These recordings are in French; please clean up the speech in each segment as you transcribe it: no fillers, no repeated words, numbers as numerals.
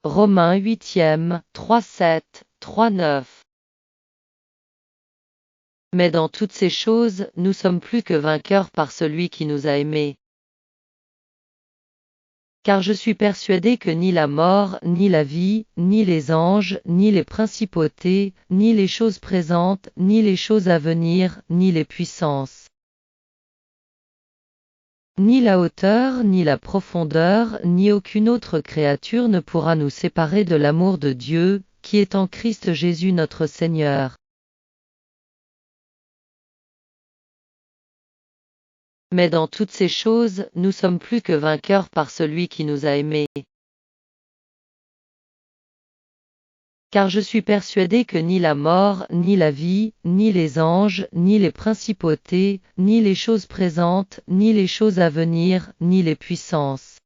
Romains 8e, 3-7, 3-9. Mais dans toutes ces choses, nous sommes plus que vainqueurs par celui qui nous a aimés. Car je suis persuadé que ni la mort, ni la vie, ni les anges, ni les principautés, ni les choses présentes, ni les choses à venir, ni les puissances, ni la hauteur, ni la profondeur, ni aucune autre créature ne pourra nous séparer de l'amour de Dieu, qui est en Christ Jésus notre Seigneur. Mais dans toutes ces choses, nous sommes plus que vainqueurs par celui qui nous a aimés. Car je suis persuadé que ni la mort, ni la vie, ni les anges, ni les principautés, ni les choses présentes, ni les choses à venir, ni les puissances,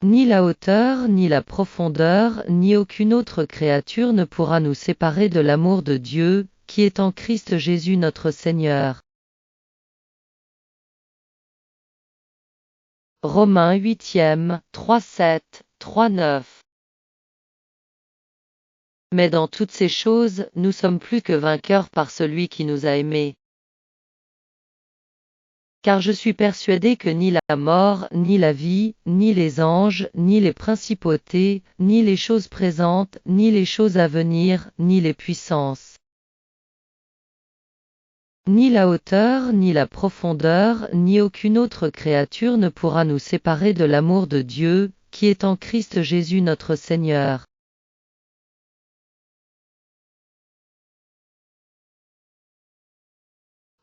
ni la hauteur, ni la profondeur, ni aucune autre créature ne pourra nous séparer de l'amour de Dieu, qui est en Christ Jésus notre Seigneur. Romains 8e, 3-7, 3-9. Mais dans toutes ces choses, nous sommes plus que vainqueurs par celui qui nous a aimés. Car je suis persuadé que ni la mort, ni la vie, ni les anges, ni les principautés, ni les choses présentes, ni les choses à venir, ni les puissances, ni la hauteur, ni la profondeur, ni aucune autre créature ne pourra nous séparer de l'amour de Dieu, qui est en Christ Jésus notre Seigneur.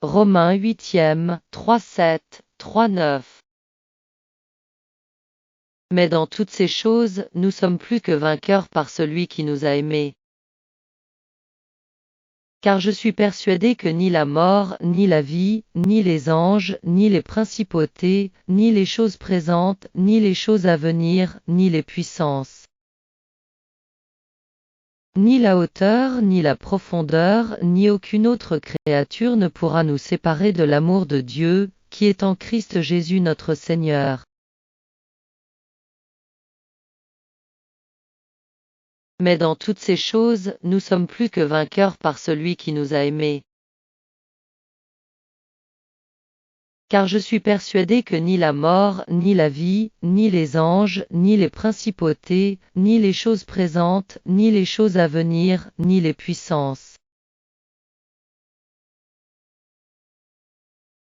Romains 8e, 3-7, 3-9. Mais dans toutes ces choses, nous sommes plus que vainqueurs par celui qui nous a aimés. Car je suis persuadé que ni la mort, ni la vie, ni les anges, ni les principautés, ni les choses présentes, ni les choses à venir, ni les puissances, ni la hauteur, ni la profondeur, ni aucune autre créature ne pourra nous séparer de l'amour de Dieu, qui est en Christ Jésus notre Seigneur. Mais dans toutes ces choses, nous sommes plus que vainqueurs par celui qui nous a aimés. Car je suis persuadé que ni la mort, ni la vie, ni les anges, ni les principautés, ni les choses présentes, ni les choses à venir, ni les puissances,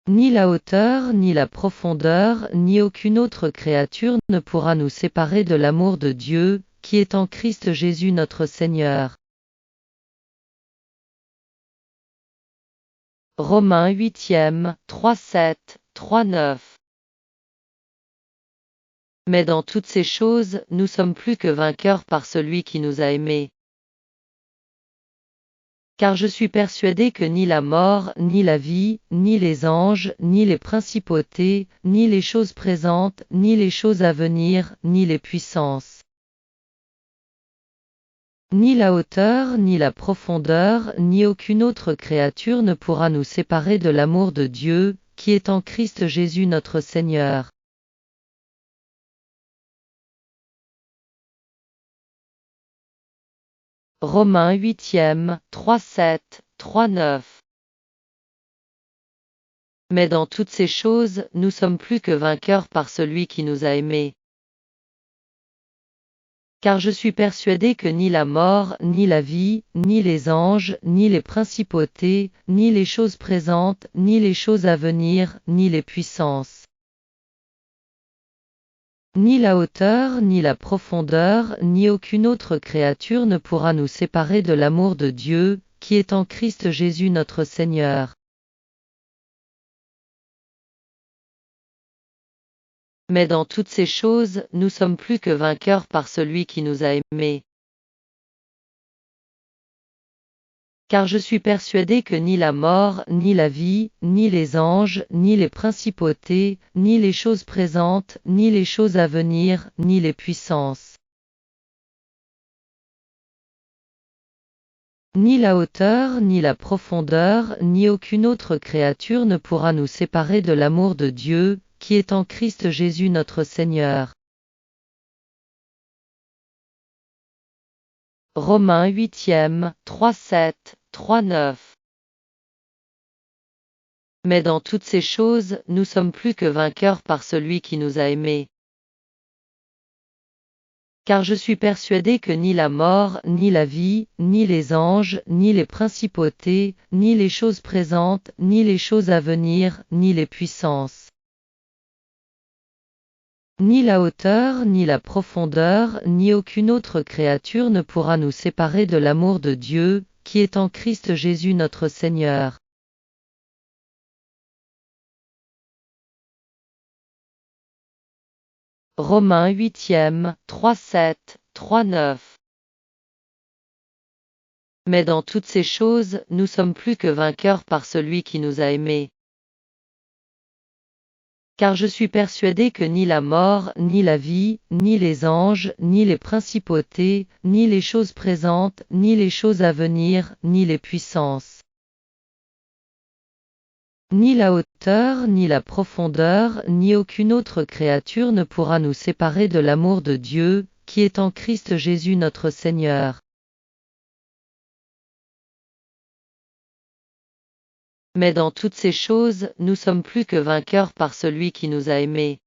ni la hauteur, ni la profondeur, ni aucune autre créature ne pourra nous séparer de l'amour de Dieu, qui est en Christ Jésus notre Seigneur. Romains 8e, 3-7, 3-9. Mais dans toutes ces choses, nous sommes plus que vainqueurs par celui qui nous a aimés. Car je suis persuadé que ni la mort, ni la vie, ni les anges, ni les principautés, ni les choses présentes, ni les choses à venir, ni les puissances, ni la hauteur, ni la profondeur, ni aucune autre créature ne pourra nous séparer de l'amour de Dieu, qui est en Christ Jésus notre Seigneur. Romains 8e, 3-7, 3-9. Mais dans toutes ces choses, nous sommes plus que vainqueurs par celui qui nous a aimés. Car je suis persuadé que ni la mort, ni la vie, ni les anges, ni les principautés, ni les choses présentes, ni les choses à venir, ni les puissances, ni la hauteur, ni la profondeur, ni aucune autre créature ne pourra nous séparer de l'amour de Dieu, qui est en Christ Jésus notre Seigneur. Mais dans toutes ces choses, nous sommes plus que vainqueurs par celui qui nous a aimés. Car je suis persuadé que ni la mort, ni la vie, ni les anges, ni les principautés, ni les choses présentes, ni les choses à venir, ni les puissances, ni la hauteur, ni la profondeur, ni aucune autre créature ne pourra nous séparer de l'amour de Dieu, qui est en Christ Jésus notre Seigneur. Romains 8e, 3-7, 3-9. Mais dans toutes ces choses, nous sommes plus que vainqueurs par celui qui nous a aimés. Car je suis persuadé que ni la mort, ni la vie, ni les anges, ni les principautés, ni les choses présentes, ni les choses à venir, ni les puissances, ni la hauteur, ni la profondeur, ni aucune autre créature ne pourra nous séparer de l'amour de Dieu, qui est en Christ Jésus notre Seigneur. Romains 8e, 3-7, 3-9. Mais dans toutes ces choses, nous sommes plus que vainqueurs par celui qui nous a aimés. Car je suis persuadé que ni la mort, ni la vie, ni les anges, ni les principautés, ni les choses présentes, ni les choses à venir, ni les puissances, ni la hauteur, ni la profondeur, ni aucune autre créature ne pourra nous séparer de l'amour de Dieu, qui est en Christ Jésus notre Seigneur. Mais dans toutes ces choses, nous sommes plus que vainqueurs par celui qui nous a aimés.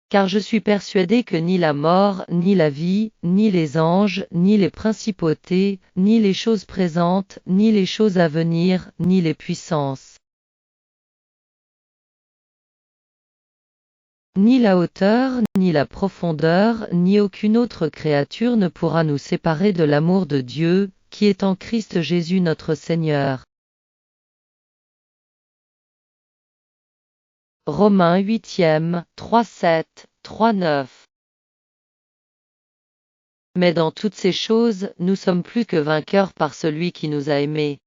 Car je suis persuadé que ni la mort, ni la vie, ni les anges, ni les principautés, ni les choses présentes, ni les choses à venir, ni les puissances, ni la hauteur, ni la profondeur, ni aucune autre créature ne pourra nous séparer de l'amour de Dieu, qui est en Christ Jésus notre Seigneur. Romains 8e, 3-7, 3-9. Mais dans toutes ces choses, nous sommes plus que vainqueurs par celui qui nous a aimés.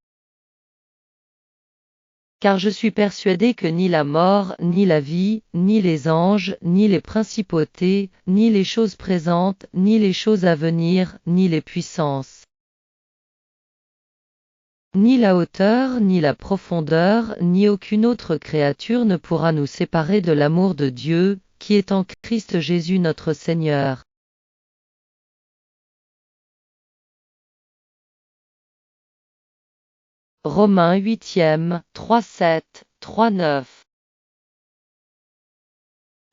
Car je suis persuadé que ni la mort, ni la vie, ni les anges, ni les principautés, ni les choses présentes, ni les choses à venir, ni les puissances, ni la hauteur, ni la profondeur, ni aucune autre créature ne pourra nous séparer de l'amour de Dieu, qui est en Christ Jésus notre Seigneur. Romains 8e, 3-7, 3-9.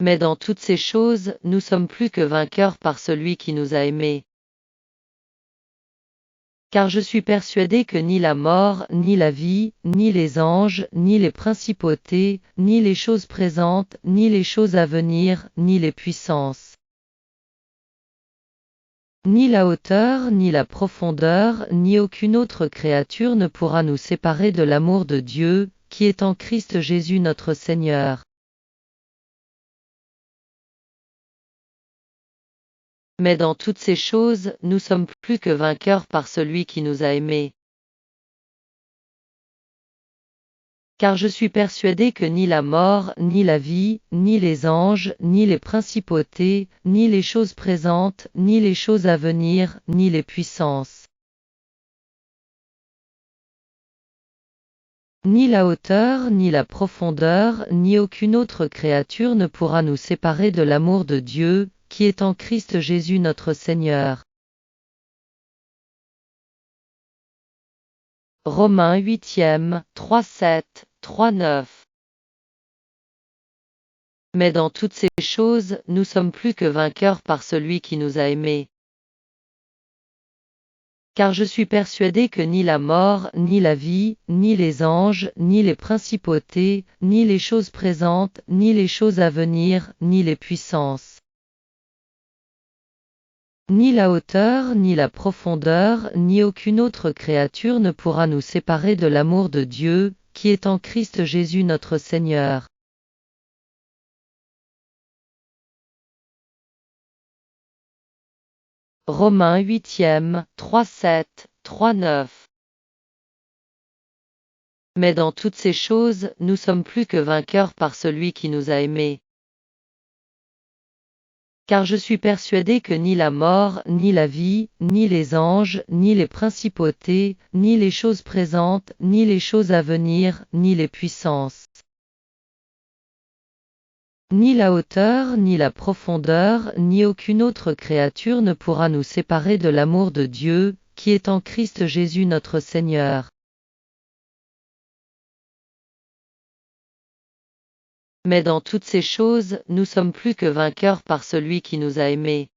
Mais dans toutes ces choses, nous sommes plus que vainqueurs par celui qui nous a aimés. Car je suis persuadé que ni la mort, ni la vie, ni les anges, ni les principautés, ni les choses présentes, ni les choses à venir, ni les puissances, ni la hauteur, ni la profondeur, ni aucune autre créature ne pourra nous séparer de l'amour de Dieu, qui est en Christ Jésus notre Seigneur. Mais dans toutes ces choses, nous sommes plus que vainqueurs par celui qui nous a aimés. Car je suis persuadé que ni la mort, ni la vie, ni les anges, ni les principautés, ni les choses présentes, ni les choses à venir, ni les puissances, ni la hauteur, ni la profondeur, ni aucune autre créature ne pourra nous séparer de l'amour de Dieu, qui est en Christ Jésus notre Seigneur. Romains 8e, 3-7, 3-9. Mais dans toutes ces choses, nous sommes plus que vainqueurs par celui qui nous a aimés. Car je suis persuadé que ni la mort, ni la vie, ni les anges, ni les principautés, ni les choses présentes, ni les choses à venir, ni les puissances, ni la hauteur, ni la profondeur, ni aucune autre créature ne pourra nous séparer de l'amour de Dieu, qui est en Christ Jésus notre Seigneur. Romains 8e, 3-7, 3-9. Mais dans toutes ces choses, nous sommes plus que vainqueurs par celui qui nous a aimés. Car je suis persuadé que ni la mort, ni la vie, ni les anges, ni les principautés, ni les choses présentes, ni les choses à venir, ni les puissances, Ni la hauteur, ni la profondeur, ni aucune autre créature ne pourra nous séparer de l'amour de Dieu, qui est en Christ Jésus notre Seigneur. Mais dans toutes ces choses, nous sommes plus que vainqueurs par celui qui nous a aimés.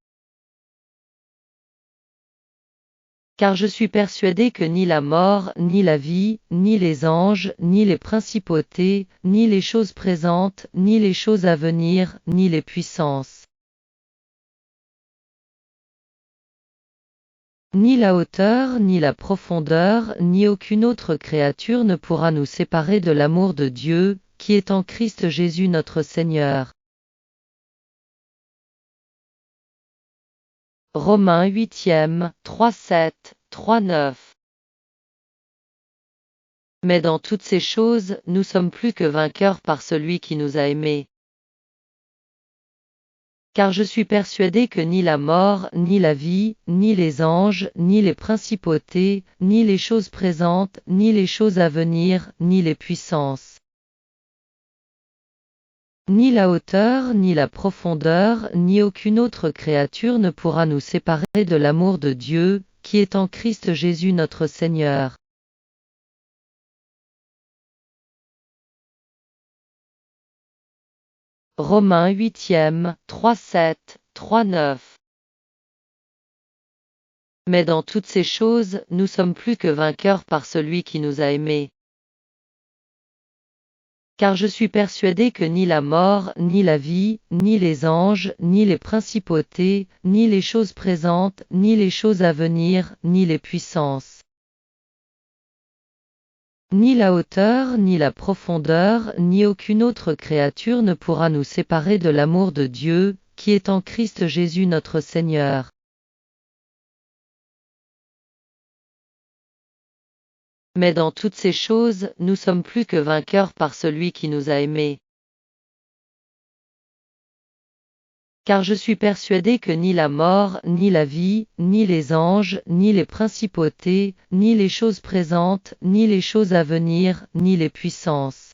Car je suis persuadé que ni la mort, ni la vie, ni les anges, ni les principautés, ni les choses présentes, ni les choses à venir, ni les puissances, ni la hauteur, ni la profondeur, ni aucune autre créature ne pourra nous séparer de l'amour de Dieu, qui est en Christ Jésus notre Seigneur. Romains 8e, 3-7, 3-9. Mais dans toutes ces choses, nous sommes plus que vainqueurs par celui qui nous a aimés. Car je suis persuadé que ni la mort, ni la vie, ni les anges, ni les principautés, ni les choses présentes, ni les choses à venir, ni les puissances, ni la hauteur, ni la profondeur, ni aucune autre créature ne pourra nous séparer de l'amour de Dieu, qui est en Christ Jésus notre Seigneur. Romains 8e, 3-7, 3-9. Mais dans toutes ces choses, nous sommes plus que vainqueurs par celui qui nous a aimés. Car je suis persuadé que ni la mort, ni la vie, ni les anges, ni les principautés, ni les choses présentes, ni les choses à venir, ni les puissances, ni la hauteur, ni la profondeur, ni aucune autre créature ne pourra nous séparer de l'amour de Dieu, qui est en Christ Jésus notre Seigneur. Mais dans toutes ces choses, nous sommes plus que vainqueurs par celui qui nous a aimés. Car je suis persuadé que ni la mort, ni la vie, ni les anges, ni les principautés, ni les choses présentes, ni les choses à venir, ni les puissances,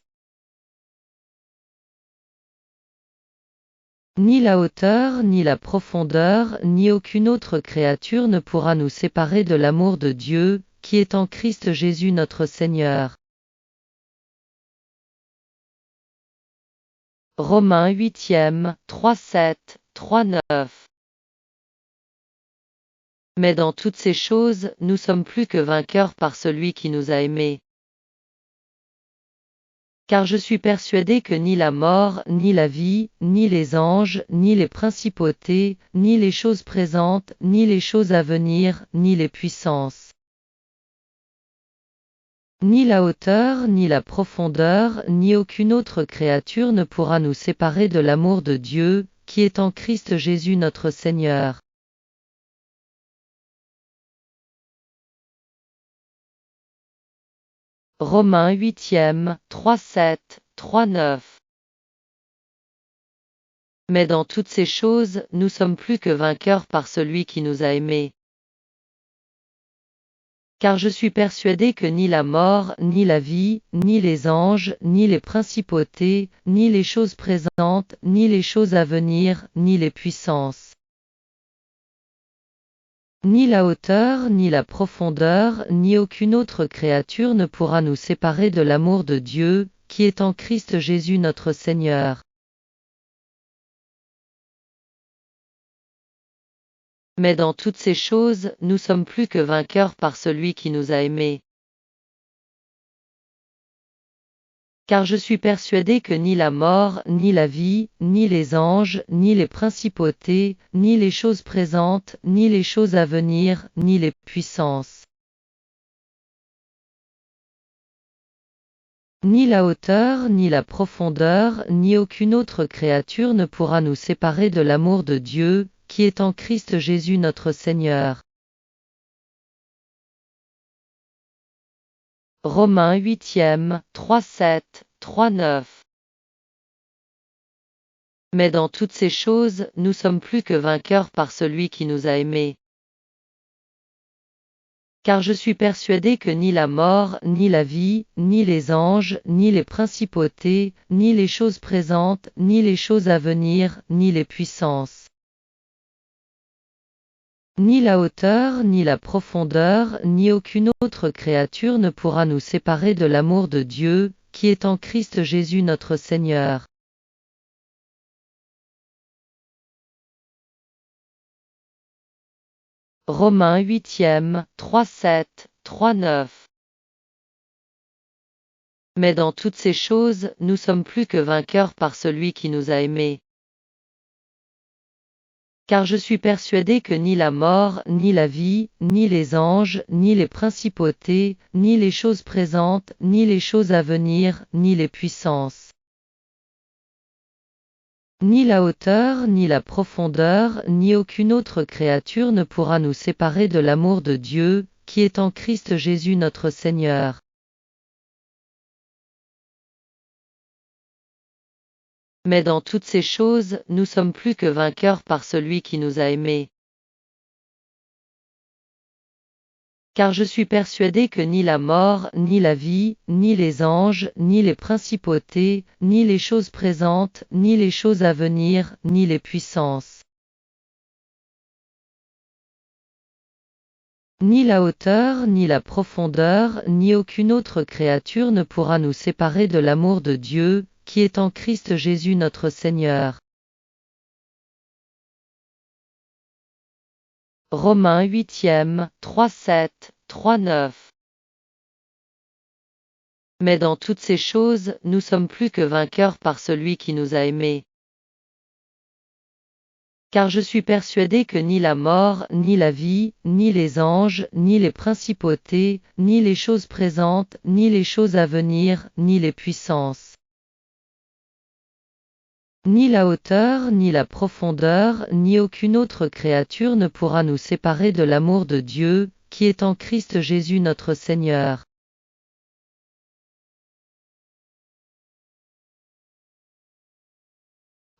ni la hauteur, ni la profondeur, ni aucune autre créature ne pourra nous séparer de l'amour de Dieu, qui est en Christ Jésus notre Seigneur. Romains 8e, 3-7, 3-9. Mais dans toutes ces choses, nous sommes plus que vainqueurs par celui qui nous a aimés. Car je suis persuadé que ni la mort, ni la vie, ni les anges, ni les principautés, ni les choses présentes, ni les choses à venir, ni les puissances, ni la hauteur, ni la profondeur, ni aucune autre créature ne pourra nous séparer de l'amour de Dieu, qui est en Christ Jésus notre Seigneur. Romains 8e, 3-7, 3-9. Mais dans toutes ces choses, nous sommes plus que vainqueurs par celui qui nous a aimés. Car je suis persuadé que ni la mort, ni la vie, ni les anges, ni les principautés, ni les choses présentes, ni les choses à venir, ni les puissances, ni la hauteur, ni la profondeur, ni aucune autre créature ne pourra nous séparer de l'amour de Dieu, qui est en Christ Jésus notre Seigneur. Mais dans toutes ces choses, nous sommes plus que vainqueurs par celui qui nous a aimés. Car je suis persuadé que ni la mort, ni la vie, ni les anges, ni les principautés, ni les choses présentes, ni les choses à venir, ni les puissances, ni la hauteur, ni la profondeur, ni aucune autre créature ne pourra nous séparer de l'amour de Dieu, qui est en Christ Jésus notre Seigneur. Romains 8e, 3-7, 3-9. Mais dans toutes ces choses, nous sommes plus que vainqueurs par celui qui nous a aimés. Car je suis persuadé que ni la mort, ni la vie, ni les anges, ni les principautés, ni les choses présentes, ni les choses à venir, ni les puissances, ni la hauteur, ni la profondeur, ni aucune autre créature ne pourra nous séparer de l'amour de Dieu, qui est en Christ Jésus notre Seigneur. Romains 8e, 3-7, 3-9. Mais dans toutes ces choses, nous sommes plus que vainqueurs par celui qui nous a aimés. Car je suis persuadé que ni la mort, ni la vie, ni les anges, ni les principautés, ni les choses présentes, ni les choses à venir, ni les puissances, ni la hauteur, ni la profondeur, ni aucune autre créature ne pourra nous séparer de l'amour de Dieu, qui est en Christ Jésus notre Seigneur. Mais dans toutes ces choses, nous sommes plus que vainqueurs par celui qui nous a aimés. Car je suis persuadé que ni la mort, ni la vie, ni les anges, ni les principautés, ni les choses présentes, ni les choses à venir, ni les puissances, ni la hauteur, ni la profondeur, ni aucune autre créature ne pourra nous séparer de l'amour de Dieu, qui est en Christ Jésus notre Seigneur. Romains 8e, 3-7, 3-9. Mais dans toutes ces choses, nous sommes plus que vainqueurs par celui qui nous a aimés. Car je suis persuadé que ni la mort, ni la vie, ni les anges, ni les principautés, ni les choses présentes, ni les choses à venir, ni les puissances, ni la hauteur, ni la profondeur, ni aucune autre créature ne pourra nous séparer de l'amour de Dieu, qui est en Christ Jésus notre Seigneur.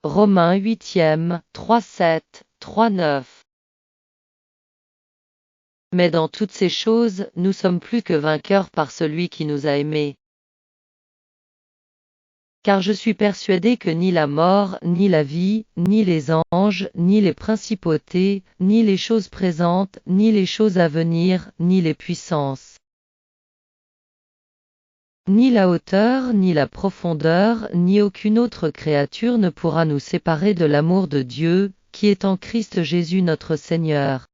Romains 8e, 3-7, 3-9. Mais dans toutes ces choses, nous sommes plus que vainqueurs par celui qui nous a aimés. Car je suis persuadé que ni la mort, ni la vie, ni les anges, ni les principautés, ni les choses présentes, ni les choses à venir, ni les puissances, ni la hauteur, ni la profondeur, ni aucune autre créature ne pourra nous séparer de l'amour de Dieu, qui est en Christ Jésus notre Seigneur.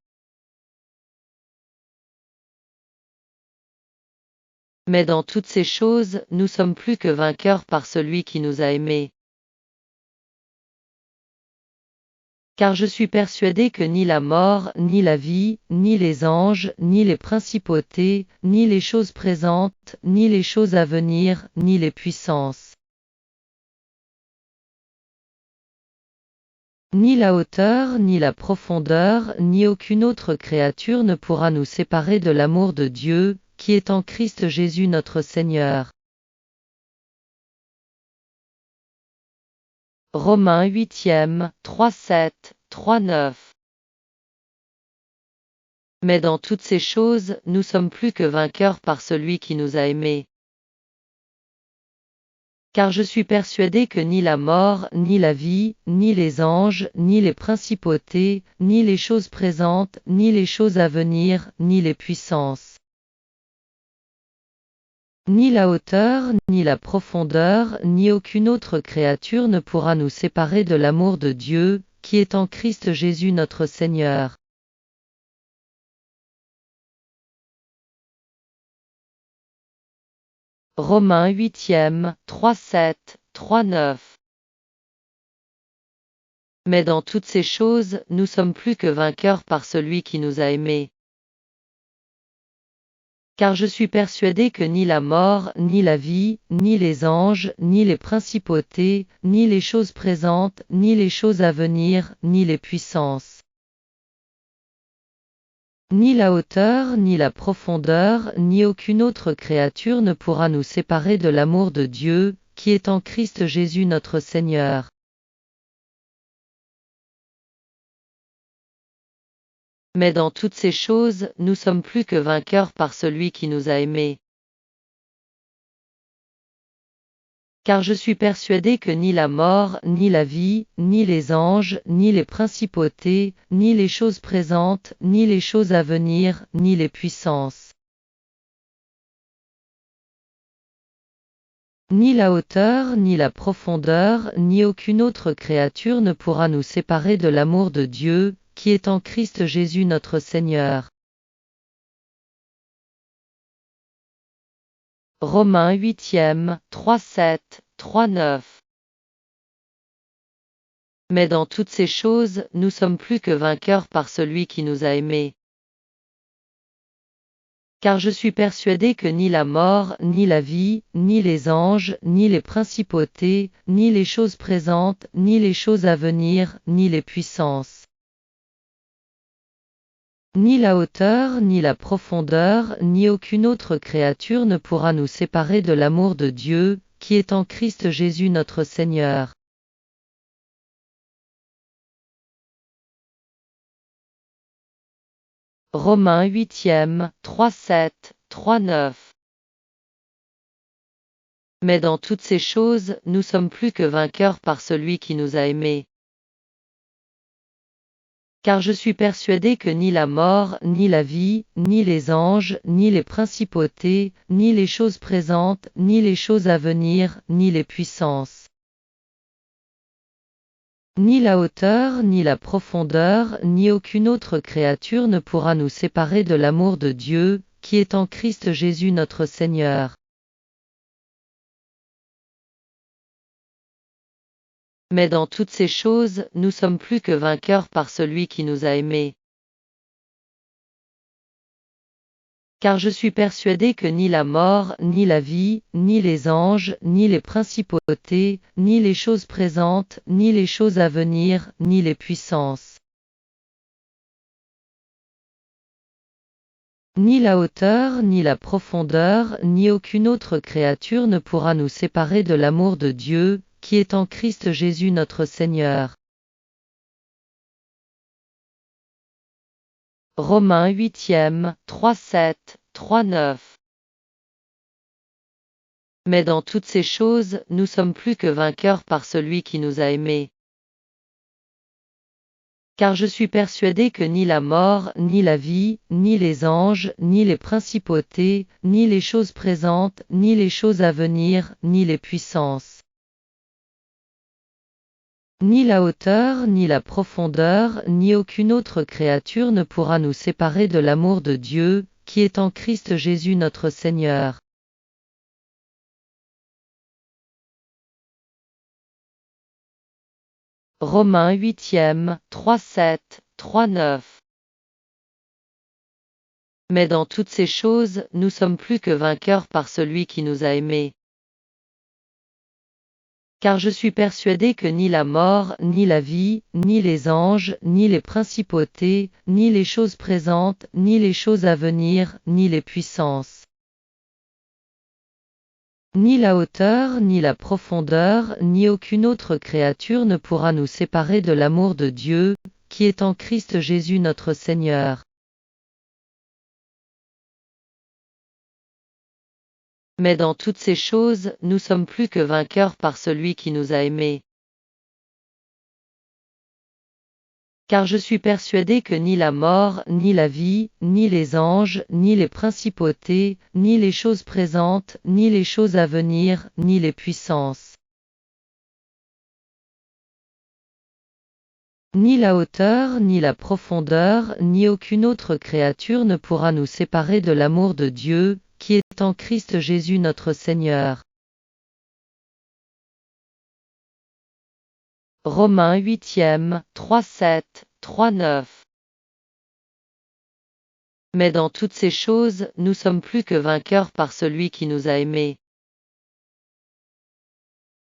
Mais dans toutes ces choses, nous sommes plus que vainqueurs par celui qui nous a aimés. Car je suis persuadé que ni la mort, ni la vie, ni les anges, ni les principautés, ni les choses présentes, ni les choses à venir, ni les puissances, ni la hauteur, ni la profondeur, ni aucune autre créature ne pourra nous séparer de l'amour de Dieu, qui est en Christ Jésus notre Seigneur. Romains 8e, 3-7, 3-9. Mais dans toutes ces choses, nous sommes plus que vainqueurs par celui qui nous a aimés. Car je suis persuadé que ni la mort, ni la vie, ni les anges, ni les principautés, ni les choses présentes, ni les choses à venir, ni les puissances, ni la hauteur, ni la profondeur, ni aucune autre créature ne pourra nous séparer de l'amour de Dieu, qui est en Christ Jésus notre Seigneur. Romains 8e, 3-7, 3-9. Mais dans toutes ces choses, nous sommes plus que vainqueurs par celui qui nous a aimés. Car je suis persuadé que ni la mort, ni la vie, ni les anges, ni les principautés, ni les choses présentes, ni les choses à venir, ni les puissances, ni la hauteur, ni la profondeur, ni aucune autre créature ne pourra nous séparer de l'amour de Dieu, qui est en Christ Jésus notre Seigneur. Mais dans toutes ces choses, nous sommes plus que vainqueurs par celui qui nous a aimés. Car je suis persuadé que ni la mort, ni la vie, ni les anges, ni les principautés, ni les choses présentes, ni les choses à venir, ni les puissances, ni la hauteur, ni la profondeur, ni aucune autre créature ne pourra nous séparer de l'amour de Dieu, qui est en Christ Jésus notre Seigneur. Romains 8e, 3-7, 3-9. Mais dans toutes ces choses, nous sommes plus que vainqueurs par celui qui nous a aimés. Car je suis persuadé que ni la mort, ni la vie, ni les anges, ni les principautés, ni les choses présentes, ni les choses à venir, ni les puissances, ni la hauteur, ni la profondeur, ni aucune autre créature ne pourra nous séparer de l'amour de Dieu, qui est en Christ Jésus notre Seigneur. Romains 8e, 3-7, 3-9. Mais dans toutes ces choses, nous sommes plus que vainqueurs par celui qui nous a aimés. Car je suis persuadé que ni la mort, ni la vie, ni les anges, ni les principautés, ni les choses présentes, ni les choses à venir, ni les puissances, ni la hauteur, ni la profondeur, ni aucune autre créature ne pourra nous séparer de l'amour de Dieu, qui est en Christ Jésus notre Seigneur. Mais dans toutes ces choses, nous sommes plus que vainqueurs par celui qui nous a aimés. Car je suis persuadé que ni la mort, ni la vie, ni les anges, ni les principautés, ni les choses présentes, ni les choses à venir, ni les puissances, ni la hauteur, ni la profondeur, ni aucune autre créature ne pourra nous séparer de l'amour de Dieu, qui est en Christ Jésus notre Seigneur. Romains 8e, 3-7, 3-9. Mais dans toutes ces choses, nous sommes plus que vainqueurs par celui qui nous a aimés. Car je suis persuadé que ni la mort, ni la vie, ni les anges, ni les principautés, ni les choses présentes, ni les choses à venir, ni les puissances, ni la hauteur, ni la profondeur, ni aucune autre créature ne pourra nous séparer de l'amour de Dieu, qui est en Christ Jésus notre Seigneur. Romains 8e, 3-7, 3-9. Mais dans toutes ces choses, nous sommes plus que vainqueurs par celui qui nous a aimés. Car je suis persuadé que ni la mort, ni la vie, ni les anges, ni les principautés, ni les choses présentes, ni les choses à venir, ni les puissances, ni la hauteur, ni la profondeur, ni aucune autre créature ne pourra nous séparer de l'amour de Dieu, qui est en Christ Jésus notre Seigneur. Mais dans toutes ces choses, nous sommes plus que vainqueurs par celui qui nous a aimés. Car je suis persuadé que ni la mort, ni la vie, ni les anges, ni les principautés, ni les choses présentes, ni les choses à venir, ni les puissances, ni la hauteur, ni la profondeur, ni aucune autre créature ne pourra nous séparer de l'amour de Dieu, qui est en Christ Jésus notre Seigneur. Romains 8e, 3-7, 3-9. Mais dans toutes ces choses, nous sommes plus que vainqueurs par celui qui nous a aimés.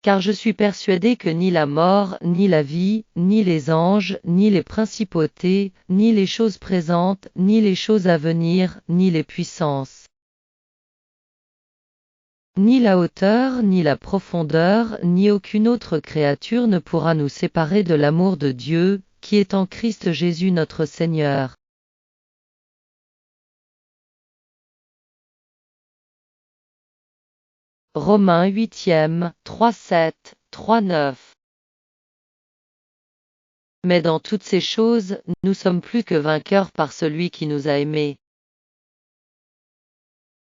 Car je suis persuadé que ni la mort, ni la vie, ni les anges, ni les principautés, ni les choses présentes, ni les choses à venir, ni les puissances, ni la hauteur, ni la profondeur, ni aucune autre créature ne pourra nous séparer de l'amour de Dieu, qui est en Christ Jésus notre Seigneur. Romains 8e, 3-7, 3-9. Mais dans toutes ces choses, nous sommes plus que vainqueurs par celui qui nous a aimés.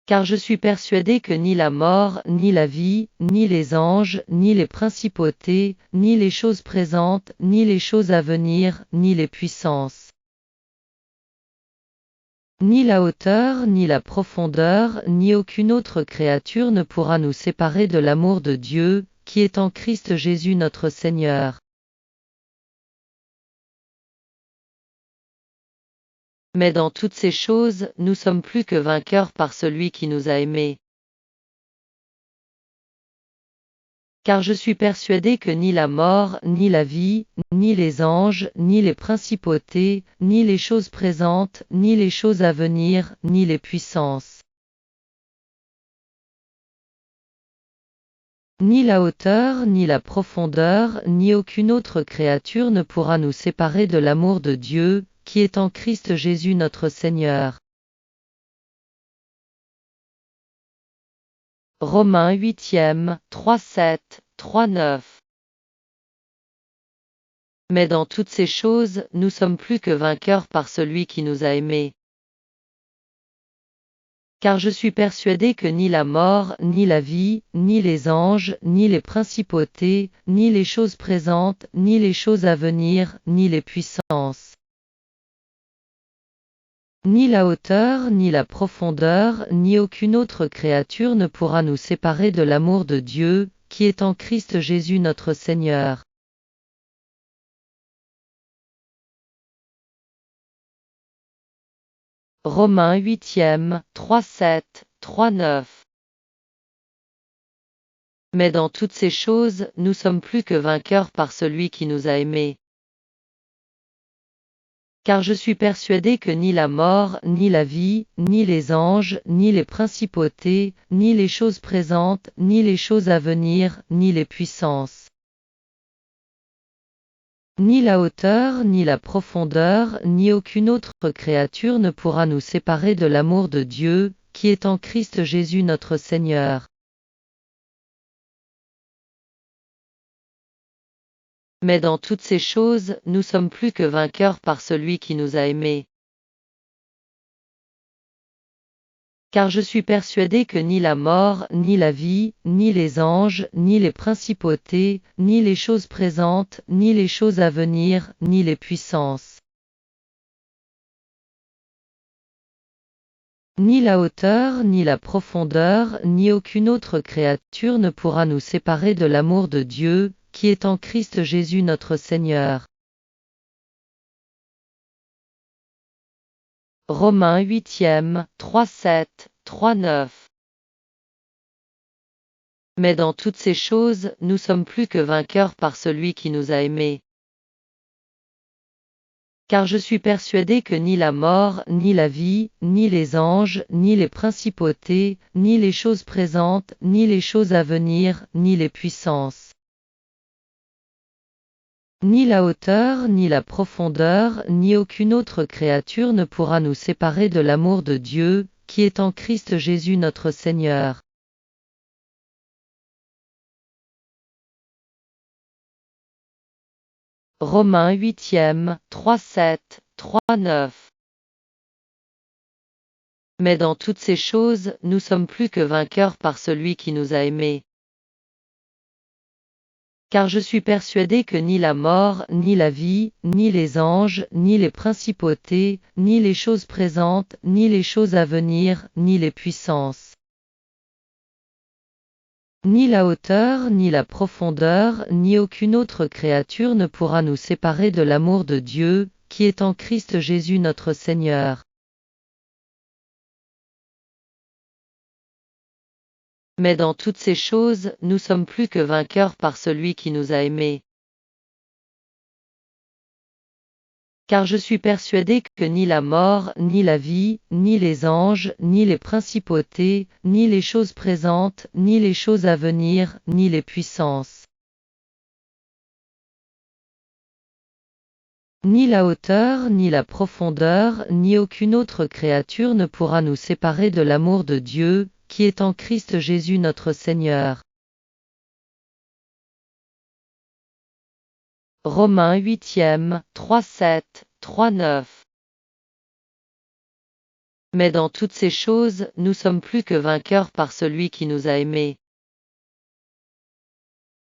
Car je suis persuadé que ni la mort, ni la vie, ni les anges, ni les principautés, ni les choses présentes, ni les choses à venir, ni les puissances, ni la hauteur, ni la profondeur, ni aucune autre créature ne pourra nous séparer de l'amour de Dieu, qui est en Christ Jésus notre Seigneur. Mais dans toutes ces choses, nous sommes plus que vainqueurs par celui qui nous a aimés. Car je suis persuadé que ni la mort, ni la vie, ni les anges, ni les principautés, ni les choses présentes, ni les choses à venir, ni les puissances, ni la hauteur, ni la profondeur, ni aucune autre créature ne pourra nous séparer de l'amour de Dieu, qui est en Christ Jésus notre Seigneur. Romains 8e, 3-7, 3-9. Mais dans toutes ces choses, nous sommes plus que vainqueurs par celui qui nous a aimés. Car je suis persuadé que ni la mort, ni la vie, ni les anges, ni les principautés, ni les choses présentes, ni les choses à venir, ni les puissances, ni la hauteur, ni la profondeur, ni aucune autre créature ne pourra nous séparer de l'amour de Dieu, qui est en Christ Jésus notre Seigneur. Romains 8e, 3-7, 3-9. Mais dans toutes ces choses, nous sommes plus que vainqueurs par celui qui nous a aimés. Car je suis persuadé que ni la mort, ni la vie, ni les anges, ni les principautés, ni les choses présentes, ni les choses à venir, ni les puissances, ni la hauteur, ni la profondeur, ni aucune autre créature ne pourra nous séparer de l'amour de Dieu, qui est en Christ Jésus notre Seigneur. Mais dans toutes ces choses, nous sommes plus que vainqueurs par celui qui nous a aimés. Car je suis persuadé que ni la mort, ni la vie, ni les anges, ni les principautés, ni les choses présentes, ni les choses à venir, ni les puissances, ni la hauteur, ni la profondeur, ni aucune autre créature ne pourra nous séparer de l'amour de Dieu, qui est en Christ Jésus notre Seigneur. Romains 8e, 3-7, 3-9. Mais dans toutes ces choses, nous sommes plus que vainqueurs par celui qui nous a aimés. Car je suis persuadé que ni la mort, ni la vie, ni les anges, ni les principautés, ni les choses présentes, ni les choses à venir, ni les puissances, ni la hauteur, ni la profondeur, ni aucune autre créature ne pourra nous séparer de l'amour de Dieu, qui est en Christ Jésus notre Seigneur. Romains 8e, 3-7, 3-9. Mais dans toutes ces choses, nous sommes plus que vainqueurs par celui qui nous a aimés. Car je suis persuadé que ni la mort, ni la vie, ni les anges, ni les principautés, ni les choses présentes, ni les choses à venir, ni les puissances, ni la hauteur, ni la profondeur, ni aucune autre créature ne pourra nous séparer de l'amour de Dieu, qui est en Christ Jésus notre Seigneur. Mais dans toutes ces choses, nous sommes plus que vainqueurs par celui qui nous a aimés. Car je suis persuadé que ni la mort, ni la vie, ni les anges, ni les principautés, ni les choses présentes, ni les choses à venir, ni les puissances, ni la hauteur, ni la profondeur, ni aucune autre créature ne pourra nous séparer de l'amour de Dieu, qui est en Christ Jésus notre Seigneur. Romains 8e, 3-7, 3-9. Mais dans toutes ces choses, nous sommes plus que vainqueurs par celui qui nous a aimés.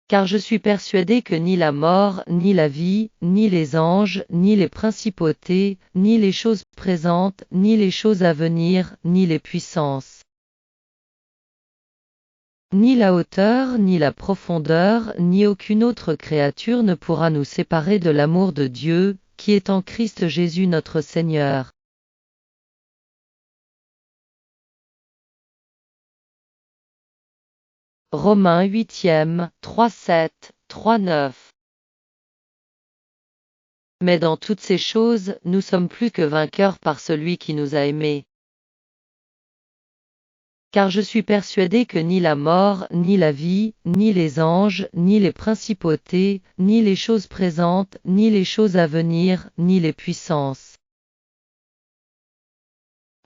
Car je suis persuadé que ni la mort, ni la vie, ni les anges, ni les principautés, ni les choses présentes, ni les choses à venir, ni les puissances, ni la hauteur, ni la profondeur, ni aucune autre créature ne pourra nous séparer de l'amour de Dieu, qui est en Christ Jésus notre Seigneur. Romains 8e, 3-7, 3-9. Mais dans toutes ces choses, nous sommes plus que vainqueurs par celui qui nous a aimés. Car je suis persuadé que ni la mort, ni la vie, ni les anges, ni les principautés, ni les choses présentes, ni les choses à venir, ni les puissances,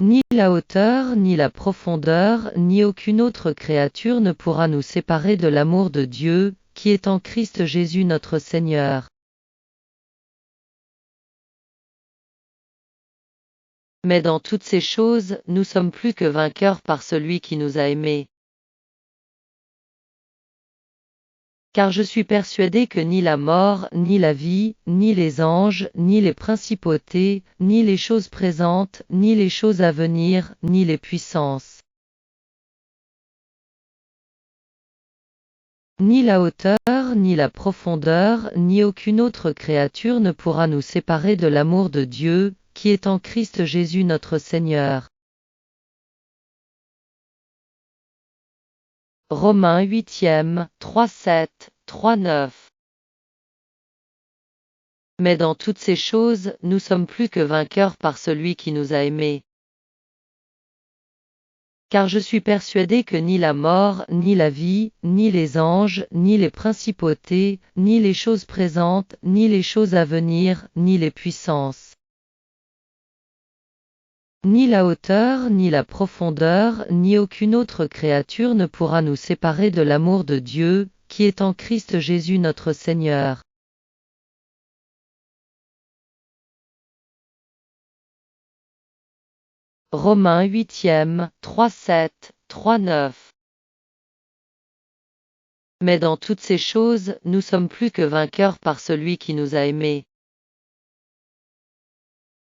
ni la hauteur, ni la profondeur, ni aucune autre créature ne pourra nous séparer de l'amour de Dieu, qui est en Christ Jésus notre Seigneur. Mais dans toutes ces choses, nous sommes plus que vainqueurs par celui qui nous a aimés. Car je suis persuadé que ni la mort, ni la vie, ni les anges, ni les principautés, ni les choses présentes, ni les choses à venir, ni les puissances, ni la hauteur, ni la profondeur, ni aucune autre créature ne pourra nous séparer de l'amour de Dieu, qui est en Christ Jésus notre Seigneur. Romains 8e, 3-7, 3-9. Mais dans toutes ces choses, nous sommes plus que vainqueurs par celui qui nous a aimés. Car je suis persuadé que ni la mort, ni la vie, ni les anges, ni les principautés, ni les choses présentes, ni les choses à venir, ni les puissances, ni la hauteur, ni la profondeur, ni aucune autre créature ne pourra nous séparer de l'amour de Dieu, qui est en Christ Jésus notre Seigneur. Romains 8e, 3-7, 3-9. Mais dans toutes ces choses, nous sommes plus que vainqueurs par celui qui nous a aimés.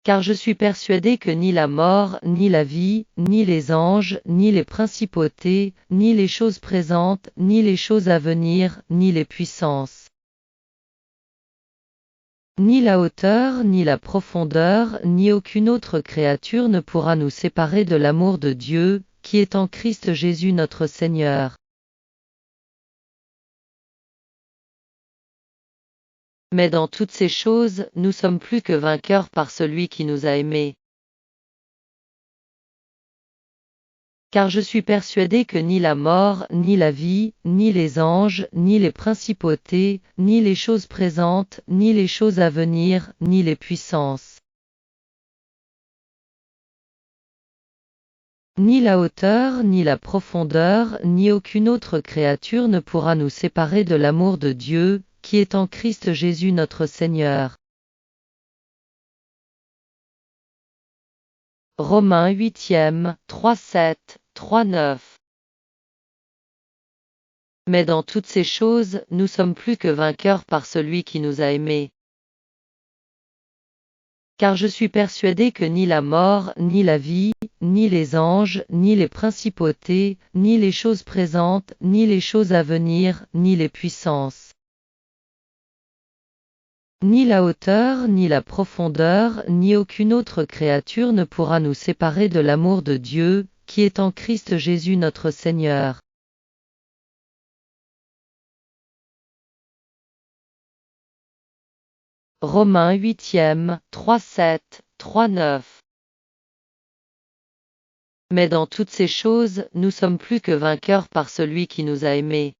Car je suis persuadé que ni la mort, ni la vie, ni les anges, ni les principautés, ni les choses présentes, ni les choses à venir, ni les puissances, ni la hauteur, ni la profondeur, ni aucune autre créature ne pourra nous séparer de l'amour de Dieu, qui est en Christ Jésus notre Seigneur. Mais dans toutes ces choses, nous sommes plus que vainqueurs par celui qui nous a aimés. Car je suis persuadé que ni la mort, ni la vie, ni les anges, ni les principautés, ni les choses présentes, ni les choses à venir, ni les puissances, ni la hauteur, ni la profondeur, ni aucune autre créature ne pourra nous séparer de l'amour de Dieu, qui est en Christ Jésus notre Seigneur. Romains 8e, 3-7, 3-9. Mais dans toutes ces choses, nous sommes plus que vainqueurs par celui qui nous a aimés. Car je suis persuadé que ni la mort, ni la vie, ni les anges, ni les principautés, ni les choses présentes, ni les choses à venir, ni les puissances, ni la hauteur, ni la profondeur, ni aucune autre créature ne pourra nous séparer de l'amour de Dieu, qui est en Christ Jésus notre Seigneur. Romains 8e, 3-7, 3-9. Mais dans toutes ces choses, nous sommes plus que vainqueurs par celui qui nous a aimés.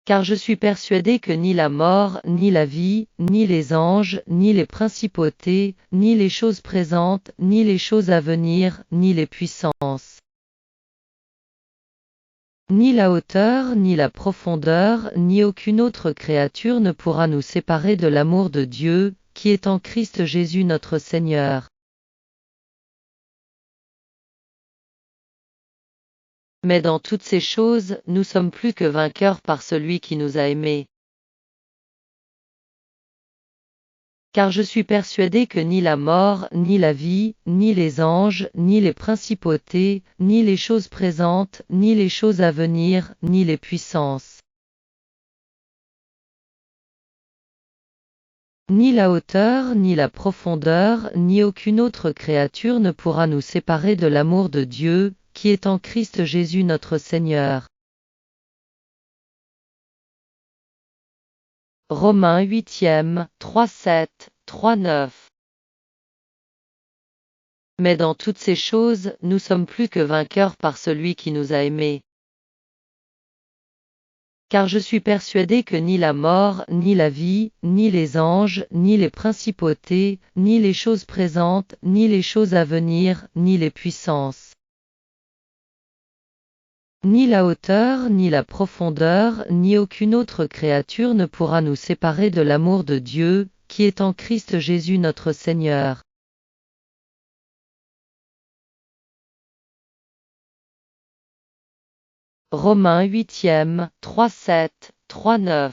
Car je suis persuadé que ni la mort, ni la vie, ni les anges, ni les principautés, ni les choses présentes, ni les choses à venir, ni les puissances, Ni la hauteur, ni la profondeur, ni aucune autre créature ne pourra nous séparer de l'amour de Dieu, qui est en Christ Jésus notre Seigneur. Mais dans toutes ces choses, nous sommes plus que vainqueurs par celui qui nous a aimés. Car je suis persuadé que ni la mort, ni la vie, ni les anges, ni les principautés, ni les choses présentes, ni les choses à venir, ni les puissances, ni la hauteur, ni la profondeur, ni aucune autre créature ne pourra nous séparer de l'amour de Dieu, qui est en Christ Jésus notre Seigneur. Romains 8e, 3-7, 3-9. Mais dans toutes ces choses, nous sommes plus que vainqueurs par celui qui nous a aimés. Car je suis persuadé que ni la mort, ni la vie, ni les anges, ni les principautés, ni les choses présentes, ni les choses à venir, ni les puissances, ni la hauteur, ni la profondeur, ni aucune autre créature ne pourra nous séparer de l'amour de Dieu, qui est en Christ Jésus notre Seigneur. Romains 8e, 3-7, 3-9.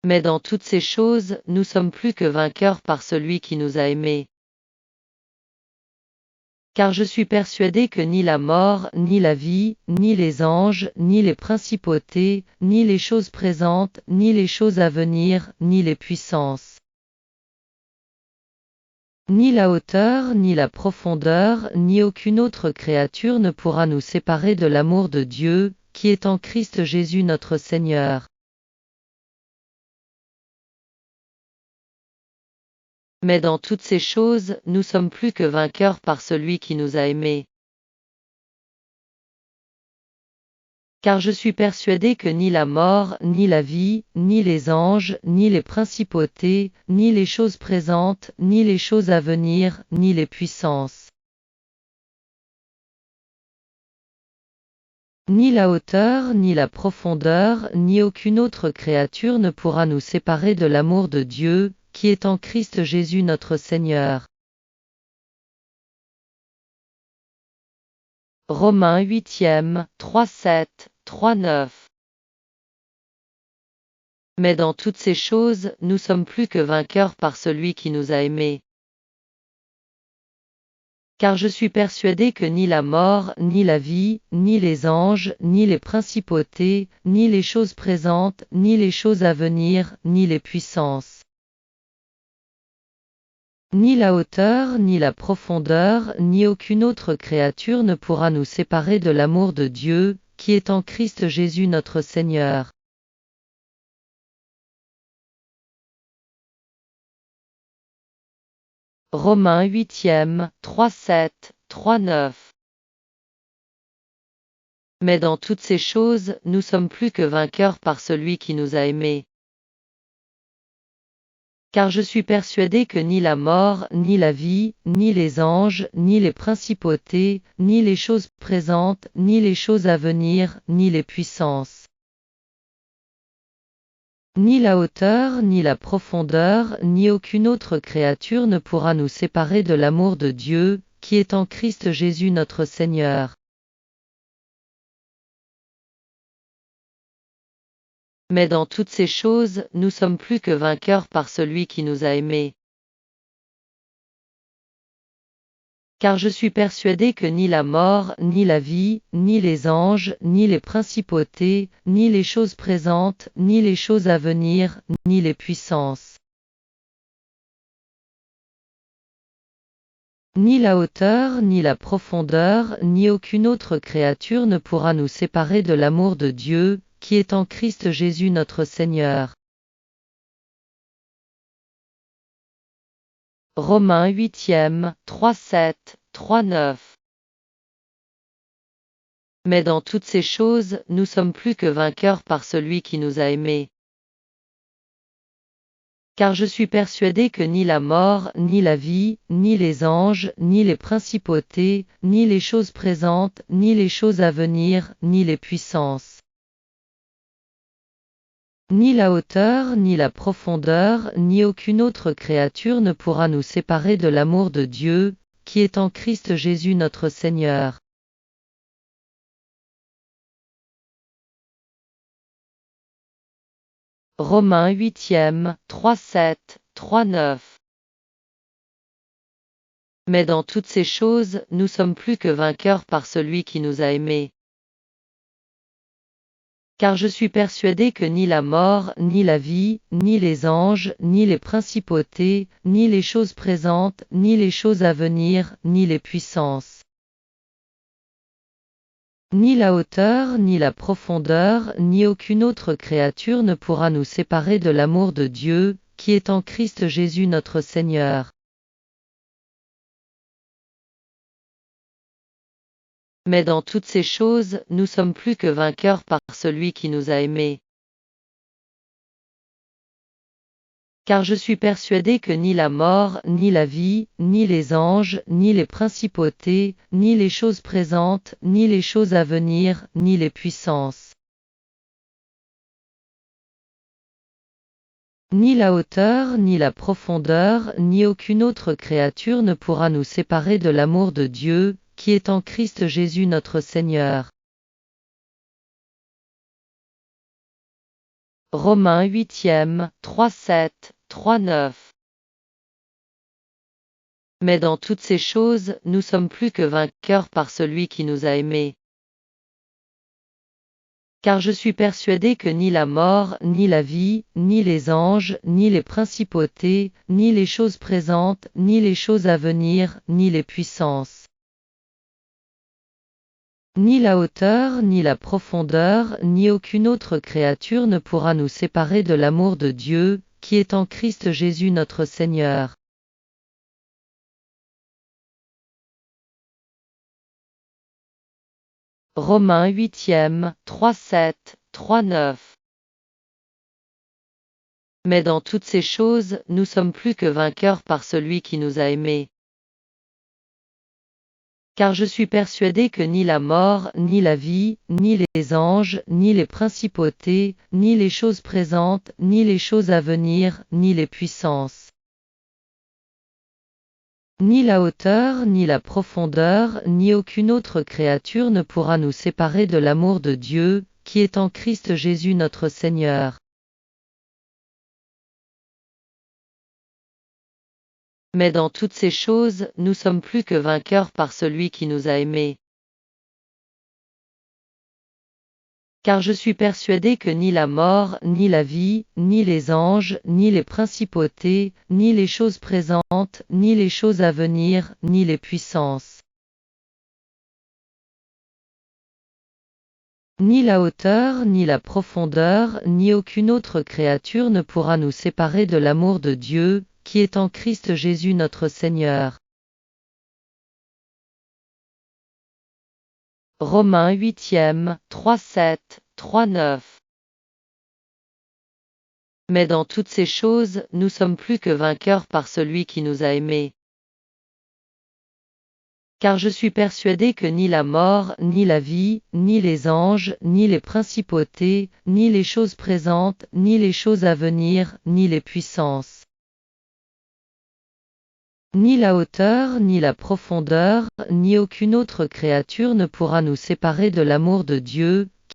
Mais dans toutes ces choses, nous sommes plus que vainqueurs par celui qui nous a aimés. Car je suis persuadé que ni la mort, ni la vie, ni les anges, ni les principautés, ni les choses présentes, ni les choses à venir, ni les puissances, ni la hauteur, ni la profondeur, ni aucune autre créature ne pourra nous séparer de l'amour de Dieu, qui est en Christ Jésus notre Seigneur. Mais dans toutes ces choses, nous sommes plus que vainqueurs par celui qui nous a aimés. Car je suis persuadé que ni la mort, ni la vie, ni les anges, ni les principautés, ni les choses présentes, ni les choses à venir, ni les puissances, ni la hauteur, ni la profondeur, ni aucune autre créature ne pourra nous séparer de l'amour de Dieu, qui est en Christ Jésus notre Seigneur. Romains 8e, 3-7, 3-9. Mais dans toutes ces choses, nous sommes plus que vainqueurs par celui qui nous a aimés. Car je suis persuadé que ni la mort, ni la vie, ni les anges, ni les principautés, ni les choses présentes, ni les choses à venir, ni les puissances, ni la hauteur, ni la profondeur, ni aucune autre créature ne pourra nous séparer de l'amour de Dieu, qui est en Christ Jésus notre Seigneur. Romains 8e, 3-7, 3-9. Mais dans toutes ces choses, nous sommes plus que vainqueurs par celui qui nous a aimés. Car je suis persuadé que ni la mort, ni la vie, ni les anges, ni les principautés, ni les choses présentes, ni les choses à venir, ni les puissances, ni la hauteur, ni la profondeur, ni aucune autre créature ne pourra nous séparer de l'amour de Dieu, qui est en Christ Jésus notre Seigneur. Mais dans toutes ces choses, nous sommes plus que vainqueurs par celui qui nous a aimés. Car je suis persuadé que ni la mort, ni la vie, ni les anges, ni les principautés, ni les choses présentes, ni les choses à venir, ni les puissances, ni la hauteur, ni la profondeur, ni aucune autre créature ne pourra nous séparer de l'amour de Dieu, qui est en Christ Jésus notre Seigneur. Romains 8e, 3-7, 3-9. Mais dans toutes ces choses, nous sommes plus que vainqueurs par celui qui nous a aimés. Car je suis persuadé que ni la mort, ni la vie, ni les anges, ni les principautés, ni les choses présentes, ni les choses à venir, ni les puissances, ni la hauteur, ni la profondeur, ni aucune autre créature ne pourra nous séparer de l'amour de Dieu, qui est en Christ Jésus notre Seigneur. Romains 8e, 3-7, 3-9. Mais dans toutes ces choses, nous sommes plus que vainqueurs par celui qui nous a aimés. Car je suis persuadé que ni la mort, ni la vie, ni les anges, ni les principautés, ni les choses présentes, ni les choses à venir, ni les puissances, ni la hauteur, ni la profondeur, ni aucune autre créature ne pourra nous séparer de l'amour de Dieu, qui est en Christ Jésus notre Seigneur. Mais dans toutes ces choses, nous sommes plus que vainqueurs par celui qui nous a aimés. Car je suis persuadé que ni la mort, ni la vie, ni les anges, ni les principautés, ni les choses présentes, ni les choses à venir, ni les puissances, ni la hauteur, ni la profondeur, ni aucune autre créature ne pourra nous séparer de l'amour de Dieu, qui est en Christ Jésus notre Seigneur. Romains 8e, 3-7, 3-9. Mais dans toutes ces choses, nous sommes plus que vainqueurs par celui qui nous a aimés. Car je suis persuadé que ni la mort, ni la vie, ni les anges, ni les principautés, ni les choses présentes, ni les choses à venir, ni les puissances, ni la hauteur, ni la profondeur, ni aucune autre créature ne pourra nous séparer de l'amour de Dieu, qui est en Christ Jésus notre Seigneur. Romains 8e, 3-7, 3-9. Mais dans toutes ces choses, nous sommes plus que vainqueurs par celui qui nous a aimés. Car je suis persuadé que ni la mort, ni la vie, ni les anges, ni les principautés, ni les choses présentes, ni les choses à venir, ni les puissances, ni la hauteur, ni la profondeur, ni aucune autre créature ne pourra nous séparer de l'amour de Dieu, qui est en Christ Jésus notre Seigneur. Mais dans toutes ces choses, nous sommes plus que vainqueurs par celui qui nous a aimés. Car je suis persuadé que ni la mort, ni la vie, ni les anges, ni les principautés, ni les choses présentes, ni les choses à venir, ni les puissances, ni la hauteur, ni la profondeur, ni aucune autre créature ne pourra nous séparer de l'amour de Dieu, qui est en Christ Jésus notre Seigneur. Romains 8e, 3-7, 3-9. Mais dans toutes ces choses, nous sommes plus que vainqueurs par celui qui nous a aimés. Car je suis persuadé que ni la mort, ni la vie, ni les anges, ni les principautés, ni les choses présentes, ni les choses à venir, ni les puissances, ni la hauteur, ni la profondeur, ni aucune autre créature ne pourra nous séparer de l'amour de Dieu,